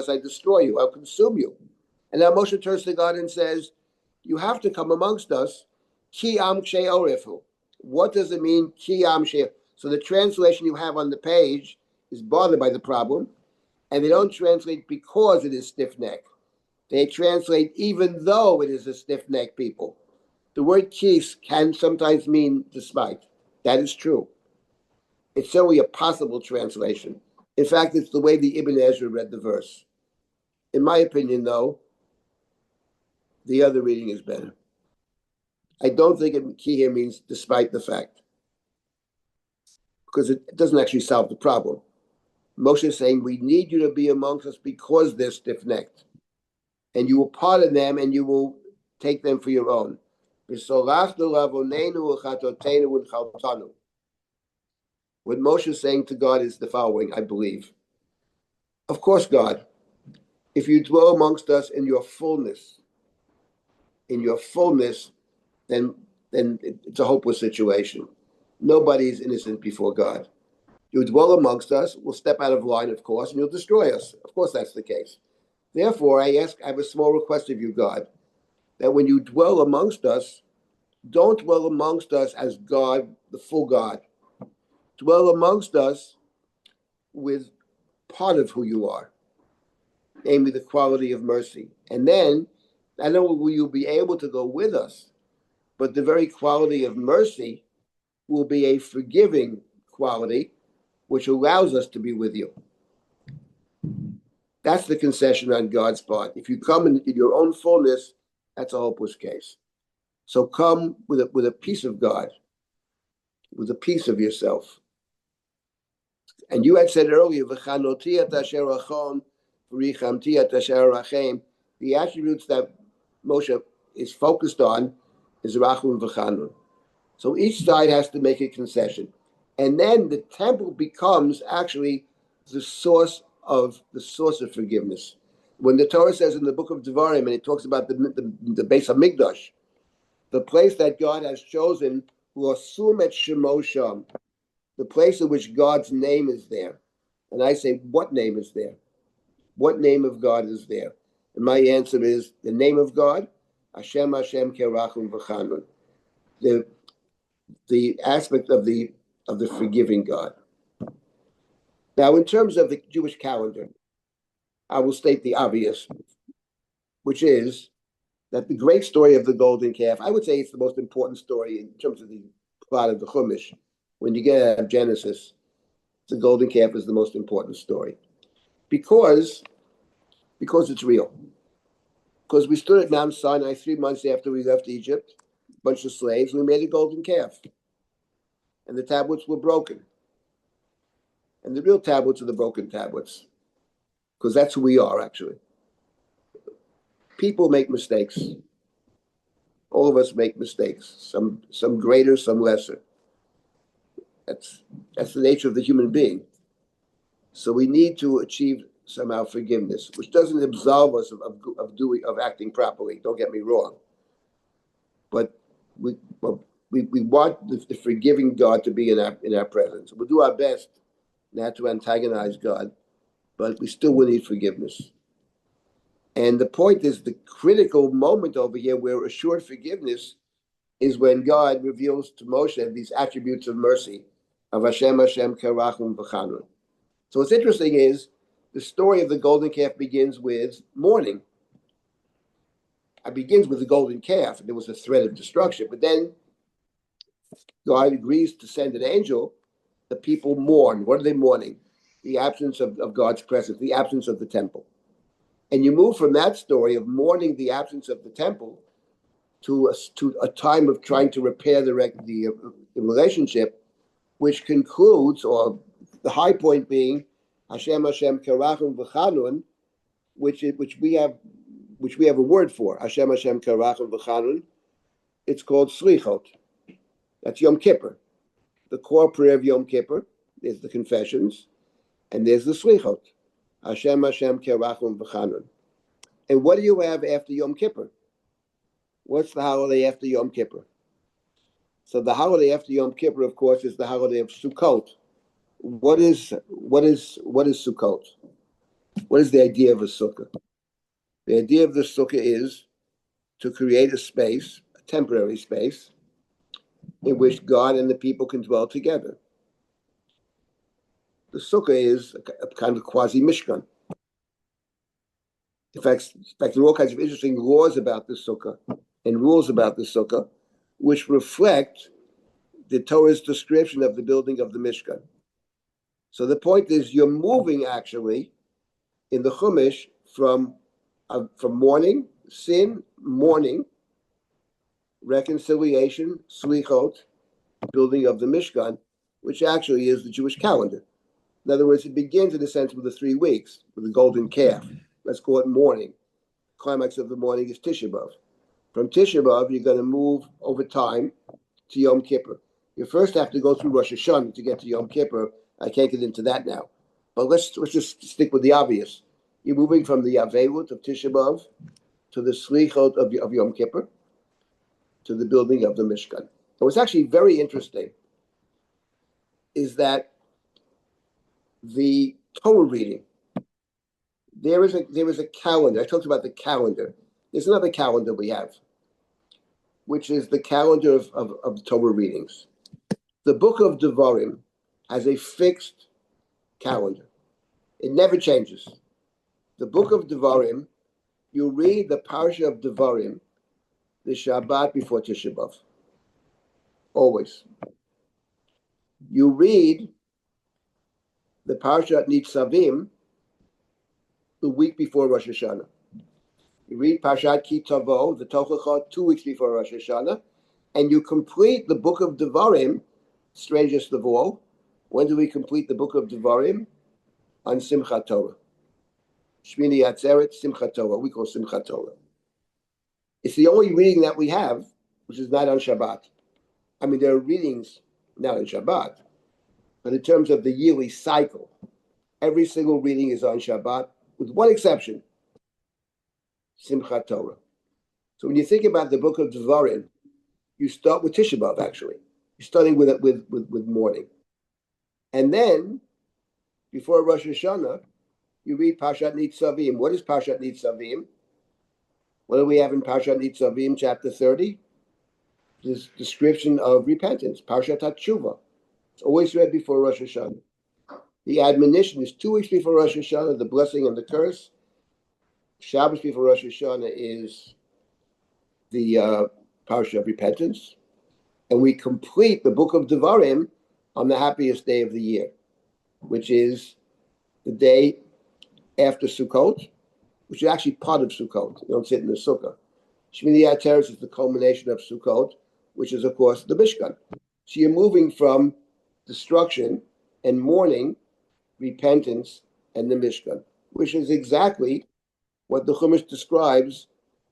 Speaker 2: I destroy you, I'll consume you. And now Moshe turns to God and says, you have to come amongst us. What does it mean? So the translation you have on the page is bothered by the problem, and they don't translate because it is stiff neck. They translate even though it is a stiff neck people. The word kis can sometimes mean despite. That is true. It's certainly a possible translation. In fact, it's the way the Ibn Ezra read the verse. In my opinion, though, the other reading is better. I don't think ki here means despite the fact, because it doesn't actually solve the problem. Moshe is saying, we need you to be amongst us because they're stiff-necked. And you will pardon them and you will take them for your own. What Moshe is saying to God is the following, I believe. Of course, God, if you dwell amongst us in your fullness, then it's a hopeless situation. Nobody is innocent before God. You dwell amongst us, we'll step out of line, of course, and you'll destroy us. Of course, that's the case. Therefore, I have a small request of you, God, that when you dwell amongst us, don't dwell amongst us as God, the full God. Dwell amongst us with part of who you are, namely the quality of mercy. And then, not only will you be able to go with us, but the very quality of mercy will be a forgiving quality, which allows us to be with you. That's the concession on God's part. If you come in your own fullness, that's a hopeless case. So come with a piece of God, with a piece of yourself. And you had said earlier, the attributes that Moshe is focused on is Rachum v'Chanun. So each side has to make a concession. And then the temple becomes actually the source of forgiveness. When the Torah says in the book of Devarim, and it talks about the Beis HaMikdash, the place that God has chosen, Losum et Shemo Sham, the place in which God's name is there. And I say, what name is there? What name of God is there? And my answer is the name of God, Hashem Kerachum v'Chanun. The aspect of the forgiving God. Now, in terms of the Jewish calendar, I will state the obvious, which is that the great story of the golden calf, I would say it's the most important story in terms of the plot of the Chumash. When you get out of Genesis, the golden calf is the most important story. Because it's real. Because we stood at Mount Sinai 3 months after we left Egypt, a bunch of slaves, and we made a golden calf. And the tablets were broken. And the real tablets are the broken tablets. Because that's who we are, actually. People make mistakes. All of us make mistakes. Some greater, some lesser. That's the nature of the human being. So we need to achieve somehow forgiveness, which doesn't absolve us of acting properly. Don't get me wrong. But we want the forgiving God to be in our presence. We'll do our best not to antagonize God, but we still will need forgiveness. And the point is, the critical moment over here where assured forgiveness is when God reveals to Moshe these attributes of mercy of Hashem Kerachum v'Chanun. So what's interesting is the story of the golden calf begins with mourning. It begins with the golden calf. There was a threat of destruction, but then God agrees to send an angel. The people mourn. What are they mourning? The absence of God's presence, the absence of the temple. And you move from that story of mourning the absence of the temple to a time of trying to repair the relationship, which concludes, or the high point being, Hashem Kerachum v'Chanun, which we have a word for. Hashem Kerachum v'Chanun. It's called Slichot. That's Yom Kippur. The core prayer of Yom Kippur. There's the confessions, and there's the Slichot. Hashem Kerachum v'Chanun. And what do you have after Yom Kippur? What's the holiday after Yom Kippur? So the holiday after Yom Kippur, of course, is the holiday of Sukkot, what is Sukkot? What is the idea of a sukkah? The idea of the sukkah is to create a space, a temporary space, in which God and the people can dwell together. The sukkah is a kind of quasi-mishkan. In fact, there are all kinds of interesting laws about the sukkah and rules about the sukkah, which reflect the Torah's description of the building of the Mishkan. So the point is, you're moving actually in the Chumash from mourning, sin, mourning, reconciliation, slichot, building of the Mishkan, which actually is the Jewish calendar. In other words, it begins in a sense with the 3 weeks, with the golden calf. Let's call it mourning. Climax of the morning is Tisha B'Av. From Tisha B'Av, you're going to move over time to Yom Kippur. You first have to go through Rosh Hashanah to get to Yom Kippur. I can't get into that now. But let's just stick with the obvious. You're moving from the Avelut of Tisha B'Av to the Slichot of Yom Kippur to the building of the Mishkan. And what's actually very interesting is that the Torah reading, there is a calendar. I talked about the calendar. There's another calendar we have, which is the calendar of Torah readings. The book of Devarim has a fixed calendar. It never changes. The book of Devarim, you read the parsha of Devarim, the Shabbat before Tisha B'Av. Always. You read the parsha Nitzavim the week before Rosh Hashanah. You read Parshat Ki Tavo, the Tochacha, 2 weeks before Rosh Hashanah, and you complete the book of Devarim, strangest of all. When do we complete the book of Devarim? On Simchat Torah. Shmini Atzeret, Simchat Torah. We call Simchat Torah. It's the only reading that we have, which is not on Shabbat. I mean, there are readings not on Shabbat, but in terms of the yearly cycle, every single reading is on Shabbat, with one exception, Simchat Torah. So when you think about the book of Devarim, you start with Tisha B'Av, actually. You're starting with mourning. And then, before Rosh Hashanah, you read Parshat Nitzavim. What is Parshat Nitzavim? What do we have in Parshat Nitzavim, chapter 30? This description of repentance, Parshat HaTshuva. It's always read before Rosh Hashanah. The admonition is 2 weeks before Rosh Hashanah, the blessing and the curse. Shabbos before Rosh Hashanah is the Parsha of repentance. And we complete the book of Devarim on the happiest day of the year, which is the day after Sukkot, which is actually part of Sukkot. You don't sit in the Sukkah. Shmini Atzeres is the culmination of Sukkot, which is, of course, the Mishkan. So you're moving from destruction and mourning, repentance, and the Mishkan, which is exactly what the Chumash describes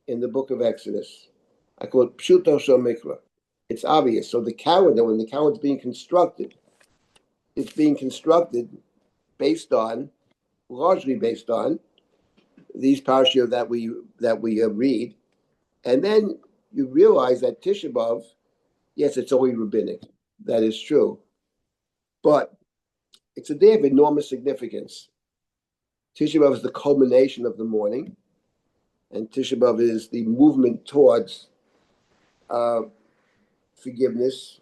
Speaker 2: in the book of Exodus. I call it Pshuto Shel Mikra. It's obvious. So the calendar, when the calendar is being constructed, it's being constructed largely based on these parashiyot that we read, and then you realize that Tisha B'Av, yes, it's only rabbinic. That is true, but it's a day of enormous significance. Tisha B'Av is the culmination of the mourning, and Tisha B'Av is the movement towards forgiveness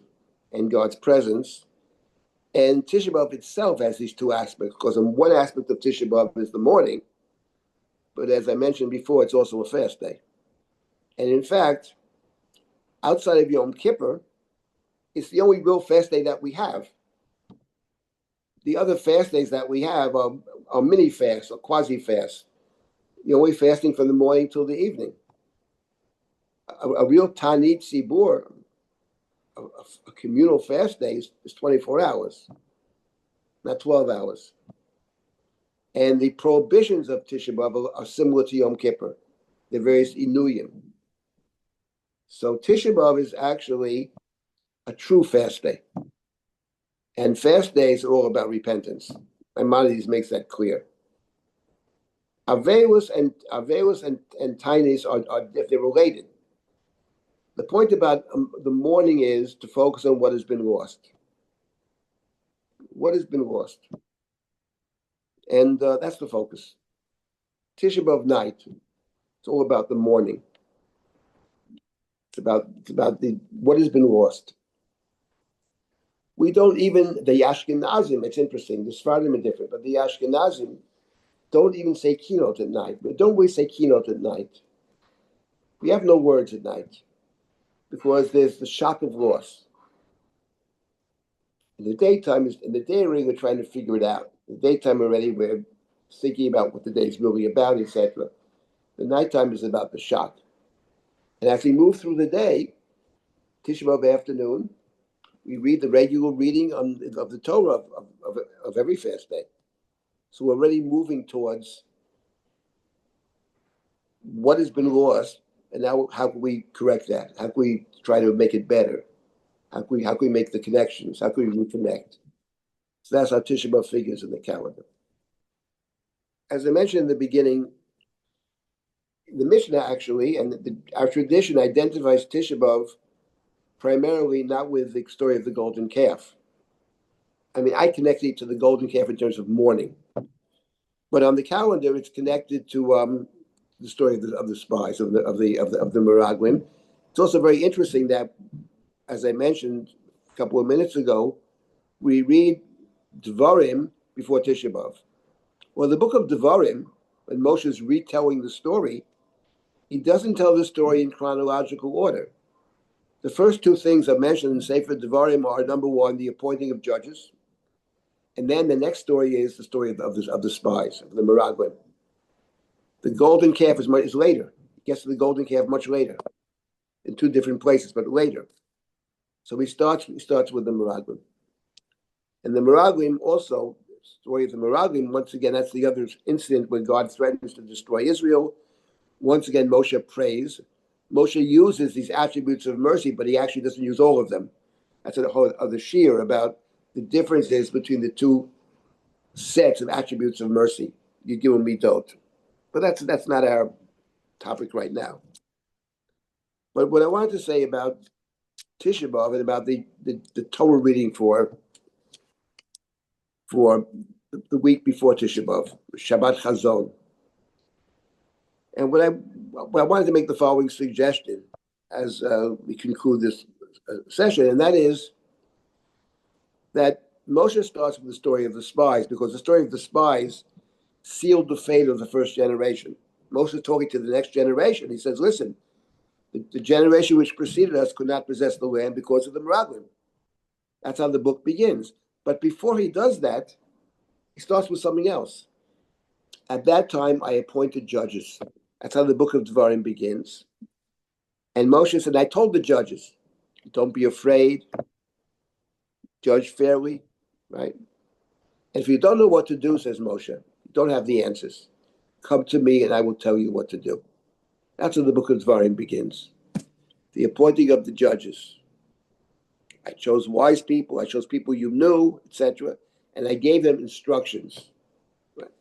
Speaker 2: and God's presence. And Tisha B'Av itself has these two aspects, because one aspect of Tisha B'Av is the mourning, but as I mentioned before, it's also a fast day. And in fact, outside of Yom Kippur, it's the only real fast day that we have. The other fast days that we have are mini fasts or quasi fasts. You're only fasting from the morning till the evening. A real Tanit Tzibur, a communal fast day is 24 hours, not 12 hours. And the prohibitions of Tisha B'Av are similar to Yom Kippur. They're various inuyim. So Tisha B'Av is actually a true fast day. And fast days are all about repentance. Maimonides makes that clear. Avelos and Tainis are if they're related. The point about the mourning is to focus on what has been lost. What has been lost? And that's the focus. Tisha B'Av night. It's all about the mourning. It's about what has been lost. We don't even, the Ashkenazim, it's interesting, the Sephardim are different, but the Ashkenazim don't even say keynote at night. But don't we say keynote at night? We have no words at night because there's the shock of loss. In the daytime, in the day already, we're trying to figure it out. In the daytime already, we're thinking about what the day is really about, etc. The nighttime is about the shock. And as we move through the day, Tisha B'Av afternoon, we read the regular reading of the Torah of every fast day. So we're already moving towards what has been lost, and now how can we correct that? How can we try to make it better? How can we make the connections? How can we reconnect? So that's how Tisha B'Av figures in the calendar. As I mentioned in the beginning, the Mishnah actually, and our tradition identifies Tisha B'Av primarily not with the story of the golden calf. I mean, I connect it to the golden calf in terms of mourning, but on the calendar, it's connected to the story of the spies of the Meraglim. It's also very interesting that, as I mentioned a couple of minutes ago, we read Devarim before Tisha B'Av. Well, the book of Devarim, when Moshe is retelling the story, he doesn't tell the story in chronological order. The first two things I mentioned in Sefer Devarim are, number one, the appointing of judges, and then the next story is the story of the spies, of the Meraglim. The golden calf is later. He gets to the golden calf much later, in two different places, but later. So he starts with the Meraglim. And the Meraglim also, the story of the Meraglim, once again, that's the other incident when God threatens to destroy Israel. Once again, Moshe prays. Moshe uses these attributes of mercy, but he actually doesn't use all of them. That's a whole other shiur about the differences between the two sets of attributes of mercy. Yigil and Midot. But that's not our topic right now. But what I wanted to say about Tisha B'Av and about the Torah reading for the week before Tisha B'Av, Shabbat Chazon. And I wanted to make the following suggestion as we conclude this session, and that is that Moshe starts with the story of the spies because the story of the spies sealed the fate of the first generation. Moshe is talking to the next generation. He says, listen, the generation which preceded us could not possess the land because of the Meraglim. That's how the book begins. But before he does that, he starts with something else. At that time, I appointed judges. That's how the book of Devarim begins. And Moshe said, I told the judges, don't be afraid, judge fairly, right? And if you don't know what to do, says Moshe, you don't have the answers, come to me and I will tell you what to do. That's how the book of Devarim begins. The appointing of the judges. I chose wise people, I chose people you knew, etc. And I gave them instructions. Right?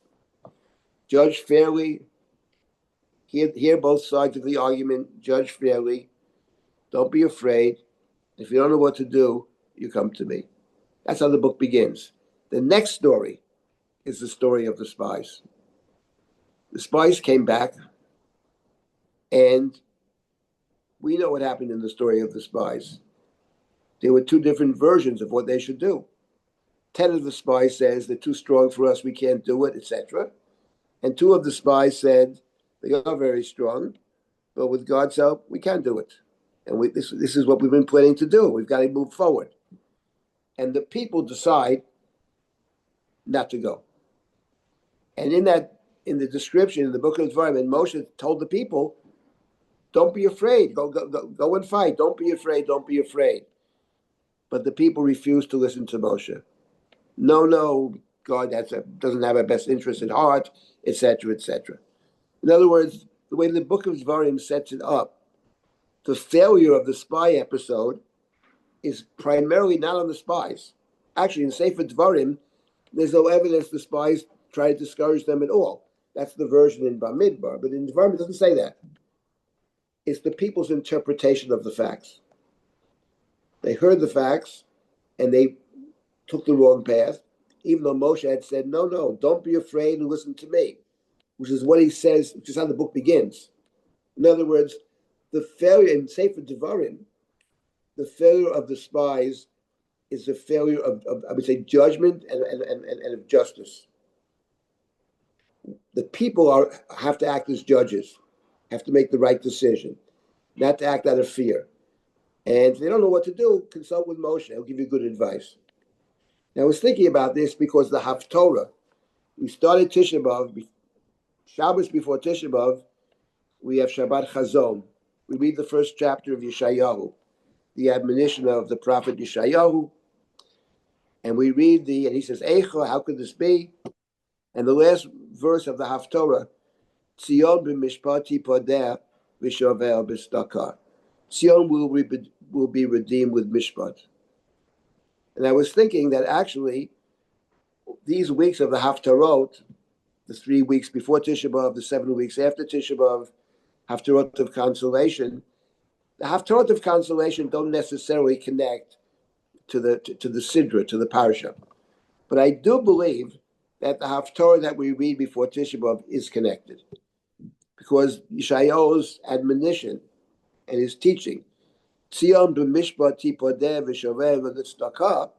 Speaker 2: Judge fairly, hear both sides of the argument, judge fairly, don't be afraid. If you don't know what to do, you come to me. That's how the book begins. The next story is the story of the spies. The spies came back, and we know what happened in the story of the spies. There were two different versions of what they should do. 10 of the spies says they're too strong for us, we can't do it, etc. And 2 of the spies said they are very strong, but with God's help, we can do it. And this is what we've been planning to do. We've got to move forward. And the people decide not to go. And in the description in the book of Devarim, Moshe told the people, don't be afraid. Go and fight. Don't be afraid. Don't be afraid. But the people refused to listen to Moshe. No, God doesn't have our best interest at heart, etc., etc. In other words, the way the book of Devarim sets it up, the failure of the spy episode is primarily not on the spies. Actually, in Sefer Devarim, there's no evidence the spies try to discourage them at all. That's the version in Bamidbar. But in Devarim, it doesn't say that. It's the people's interpretation of the facts. They heard the facts, and they took the wrong path, even though Moshe had said, no, don't be afraid and listen to me, which is what he says, which is how the book begins. In other words, the failure in Sefer Devarim, the failure of the spies is a failure of I would say, judgment and of justice. The people have to act as judges, have to make the right decision, not to act out of fear. And if they don't know what to do, consult with Moshe. He'll give you good advice. Now, I was thinking about this because the Haftorah, we started Tisha B'Av, Shabbos before Tisha B'Av, we have Shabbat Chazon. We read the first chapter of Yeshayahu, the admonition of the prophet Yeshayahu, and we read and he says, Eicha, how could this be? And the last verse of the Haftorah, Tzion b'mishpati podeh v'shover b'stakar. Tzion will be redeemed with mishpat. And I was thinking that actually these weeks of the Haftarot, the 3 weeks before Tisha B'Av, the 7 weeks after Tisha B'Av, Haftarot of consolation, the Haftarot of consolation don't necessarily connect to the Sidra, to the Parsha. But I do believe that the Haftarah that we read before Tisha B'Av is connected. Because Yeshayahu's admonition and his teaching, Tzion b'mishpati podeh v'shover v'tzedakah,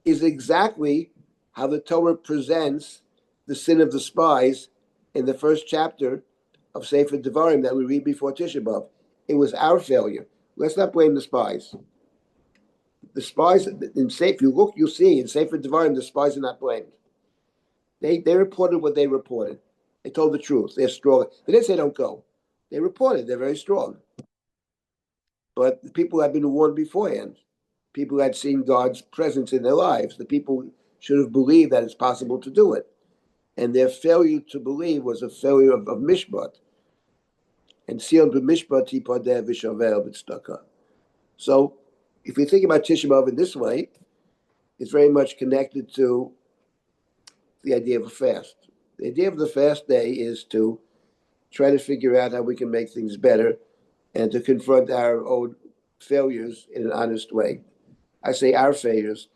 Speaker 2: is exactly how the Torah presents the sin of the spies in the first chapter of Sefer Devarim that we read before Tisha B'Av. It was our failure. Let's not blame the spies. The spies, if you look, you'll see in Sefer Devarim, the spies are not blamed. They reported what they reported. They told the truth. They're strong. They didn't say don't go. They reported they're very strong. But the people had been warned beforehand. People had seen God's presence in their lives. The people should have believed that it's possible to do it. And their failure to believe was a failure of mishpat. And sealed b'mishpat yipadeh v'shover b'tzedakah. So if we think about Tisha B'Av in this way, it's very much connected to the idea of a fast. The idea of the fast day is to try to figure out how we can make things better and to confront our own failures in an honest way. I say our failures.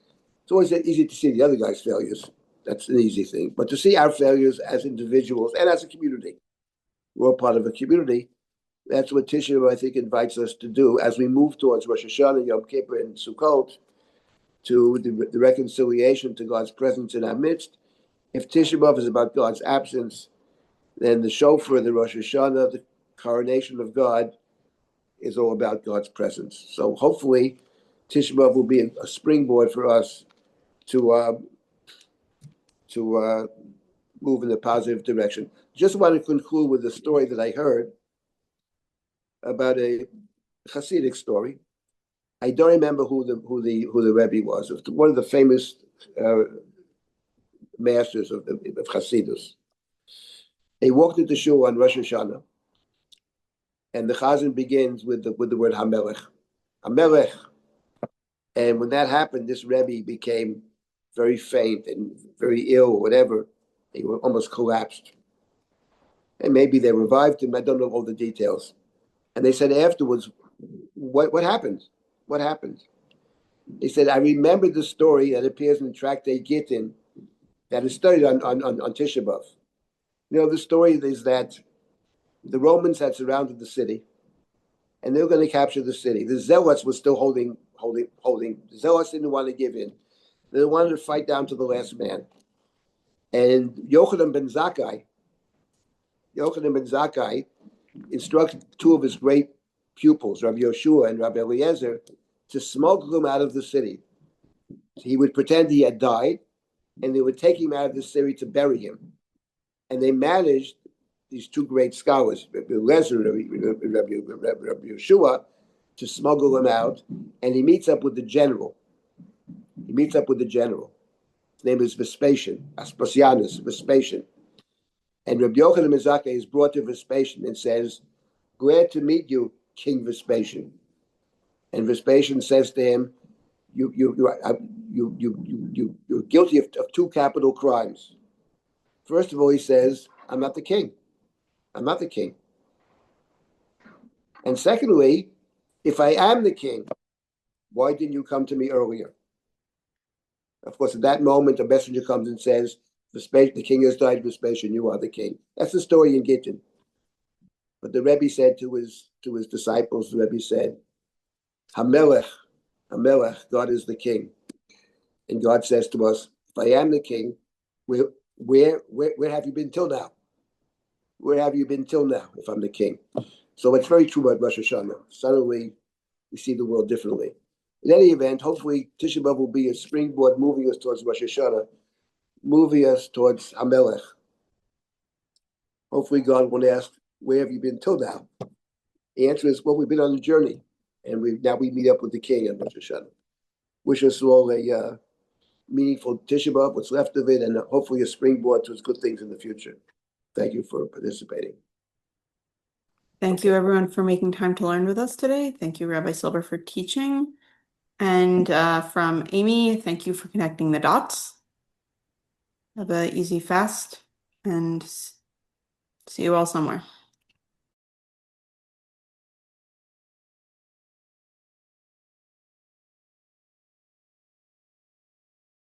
Speaker 2: It's always easy to see the other guy's failures. That's an easy thing. But to see our failures as individuals and as a community, we're all part of a community. That's what Tisha B'Av, I think, invites us to do as we move towards Rosh Hashanah, Yom Kippur, and Sukkot, to the reconciliation to God's presence in our midst. If Tisha B'Av is about God's absence, then the shofar, the Rosh Hashanah, the coronation of God, is all about God's presence. So hopefully, Tisha B'Av will be a springboard for us to move in a positive direction. Just want to conclude with a story that I heard about a Hasidic story. I don't remember who the Rabbi was. It was one of the famous masters of Hasidus. He walked into shul on Rosh Hashanah, and the Chazan begins with the word Hamelech, Hamelech. And when that happened, this Rebbe became very faint and very ill, or whatever. He almost collapsed. And maybe they revived him. I don't know all the details. And they said afterwards, what happened? What happened? He said, I remember the story that appears in the Tractate Gittin that is studied on Tisha B'Av. You know, the story is that the Romans had surrounded the city, and they were going to capture the city. The Zealots were still holding. The Zealots didn't want to give in. They wanted to fight down to the last man. And Yochanan ben Zakkai instructed two of his great pupils, Rabbi Yoshua and Rabbi Eliezer, to smuggle him out of the city. He would pretend he had died, and they would take him out of the city to bury him. And they managed, these two great scholars, Rabbi Eliezer and Rabbi Yoshua, to smuggle him out, and he meets up with the general. His name is Vespasian, Vespasian. And Rabbi Yochanan ben Zakkai is brought to Vespasian and says, glad to meet you, King Vespasian. And Vespasian says to him, you're guilty of two capital crimes. First of all, he says, I'm not the king. And secondly, if I am the king, why didn't you come to me earlier? Of course, at that moment, a messenger comes and says, the king has died, Vespasian, you are the king. That's the story in Gittin. But the Rebbe said to his disciples, the Rebbe said, Hamelech, Hamelech, God is the king. And God says to us, if I am the king, where have you been till now? Where have you been till now if I'm the king? So it's very true about Rosh Hashanah. Suddenly, we see the world differently. In any event, hopefully Tisha B'Av will be a springboard moving us towards Rosh Hashanah, moving us towards Hamelech. Hopefully God won't ask, where have you been till now? The answer is, well, we've been on a journey, and we meet up with the king on Rosh Hashanah. Wish us all a meaningful Tisha B'Av, what's left of it, and hopefully a springboard towards good things in the future. Thank you for participating.
Speaker 1: Thank you, everyone, for making time to learn with us today. Thank you, Rabbi Silber, for teaching. And from Amy, thank you for connecting the dots. Have an easy fast, and see you all somewhere.